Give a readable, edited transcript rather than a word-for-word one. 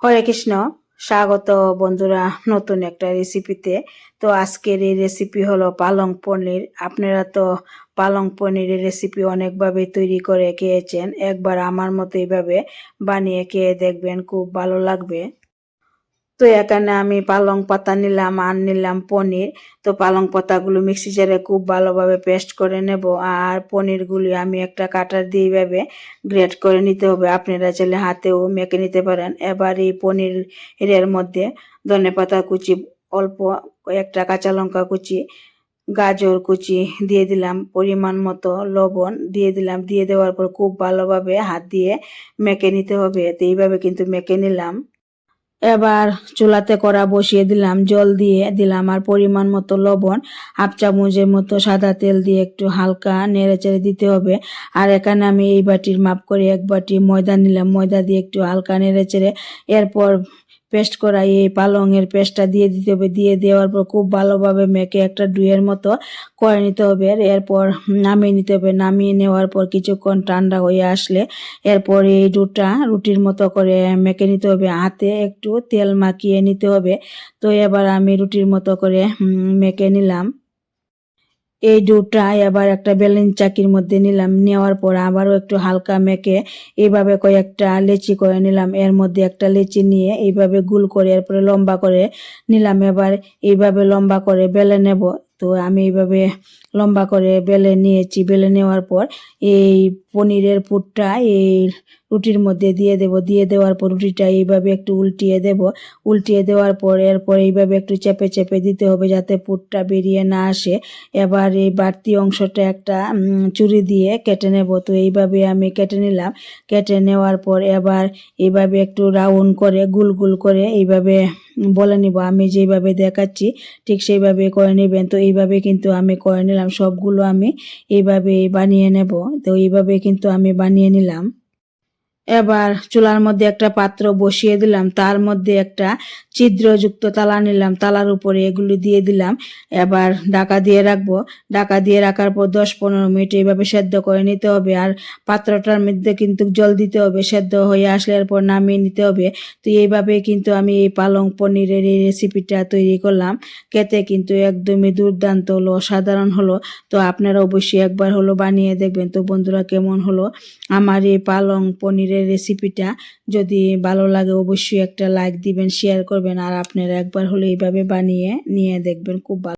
হরে কৃষ্ণ। স্বাগত বন্ধুরা নতুন একটা রেসিপিতে। তো আজকের এই রেসিপি হলো পালং পনির। আপনারা তো পালং পনিরের রেসিপি অনেকভাবে তৈরি করে খেয়েছেন, একবার আমার মতো এইভাবে বানিয়ে খেয়ে দেখবেন, খুব ভালো লাগবে। তো এখানে আমি পালং পাতা নিলাম আর নিলাম পনির। তো পালং পাতাগুলো মিক্সি জারে খুব ভালোভাবে পেস্ট করে নেব, আর পনিরগুলি আমি একটা কাটার দিয়ে এইভাবে গ্রেট করে নিতে হবে। আপনারা চাইলে হাতেও মেখে নিতে পারেন। এবার এই পনিরের মধ্যে ধনেপাতা কুচি, অল্প কয়েকটা কাঁচা লঙ্কা কুচি, গাজর কুচি দিয়ে দিলাম, পরিমাণ মতো লবণ দিয়ে দিলাম। দিয়ে দেওয়ার পর খুব ভালোভাবে হাত দিয়ে মেখে নিতে হবে। তো এইভাবে কিন্তু মেখে নিলাম। এবার চুলাতে কড়া বসিয়ে দিলাম, জল দিয়ে দিলাম আর পরিমাণ মতো লবণ, হাফ চামচের মতো সাদা তেল দিয়ে একটু হালকা নেড়েচেড়ে দিতে হবে। আর এখানে আমি এই বাটির মাপ করে 1 বাটি ময়দা নিলাম, ময়দা দিয়ে একটু হালকা নেড়েচেড়ে এরপর পেস্ট করা এই পালংয়ের পেস্টটা দিয়ে দিতে হবে। দিয়ে দেওয়ার পর খুব ভালোভাবে মেখে একটা ডুয়ের মতো করে নিতে হবে। এরপর নামিয়ে নিতে হবে। নামিয়ে নেওয়ার পর কিছুক্ষণ ঠান্ডা হয়ে আসলে এরপর এই ডোটা রুটির মতো করে মেখে নিতে হবে, হাতে একটু তেল মাখিয়ে নিতে হবে। তো এবার আমি রুটির মতো করে মেখে নিলাম। এই ডোটা এবার একটা বেলুন চাকির মধ্যে নিলাম, নেওয়ার পর আবারও একটু হালকা মেখে এইভাবে কয়েকটা লেচি করে নিলাম। এর মধ্যে একটা লেচি নিয়ে এইভাবে গোল করে এরপরে লম্বা করে নিলাম। এবার এইভাবে লম্বা করে বেলে নেব। তো আমি এইভাবে লম্বা করে বেলে নিয়েছি। বেলে নেওয়ার পর এই পনিরের পুরটা এই রুটির মধ্যে দিয়ে দেব। দিয়ে দেওয়ার পর রুটিটা এইভাবে একটু উল্টিয়ে দেব। উল্টিয়ে দেওয়ার পর এরপর এইভাবে একটু চেপে চেপে দিতে হবে যাতে পুরটা বেরিয়ে না আসে। এবার এই বাড়তি অংশটা একটা ছুরি দিয়ে কেটে নেব। তো এইভাবে আমি কেটে নিলাম। কেটে নেওয়ার পর এবার এইভাবে একটু রাউন্ড করে গোল গোল করে এইভাবে বলে নিব। আমি যেভাবে দেখাচ্ছি ঠিক সেইভাবে করে নেবেন। তো এইভাবে কিন্তু আমি করে নিলাম, সবগুলো আমি এইভাবে বানিয়ে নেব। তো এইভাবে কিন্তু আমি বানিয়ে নিলাম। এবার চুলার মধ্যে একটা পাত্র বসিয়ে দিলাম, তার মধ্যে একটা ছিদ্রযুক্ত তালা নিলাম, তালার উপরে এগুলি দিয়ে দিলাম। এবার ঢাকা দিয়ে রাখবো। ঢাকা দিয়ে রাখার পর 10-15 মিনিট এইভাবে সেদ্ধ করে নিতে হবে। আর পাত্রটার মধ্যে কিন্তু জল দিতে হবে, সেদ্ধ হয়ে আসলে এরপর নামিয়ে নিতে হবে। তো এইভাবে কিন্তু আমি এই পালং পনিরের এই রেসিপিটা তৈরি করলাম। খেতে কিন্তু একদমই দুর্দান্ত হলো, অসাধারণ হলো। তো আপনারা অবশ্যই একবার হলো বানিয়ে দেখবেন। তো বন্ধুরা, কেমন হলো আমার এই পালং পনিরের রেসিপিটা? যদি ভালো লাগে অবশ্যই একটা লাইক দিবেন, শেয়ার করবেন, আর আপনারা একবার হলে এইভাবে বানিয়ে নিয়ে দেখবেন, খুব ভালো।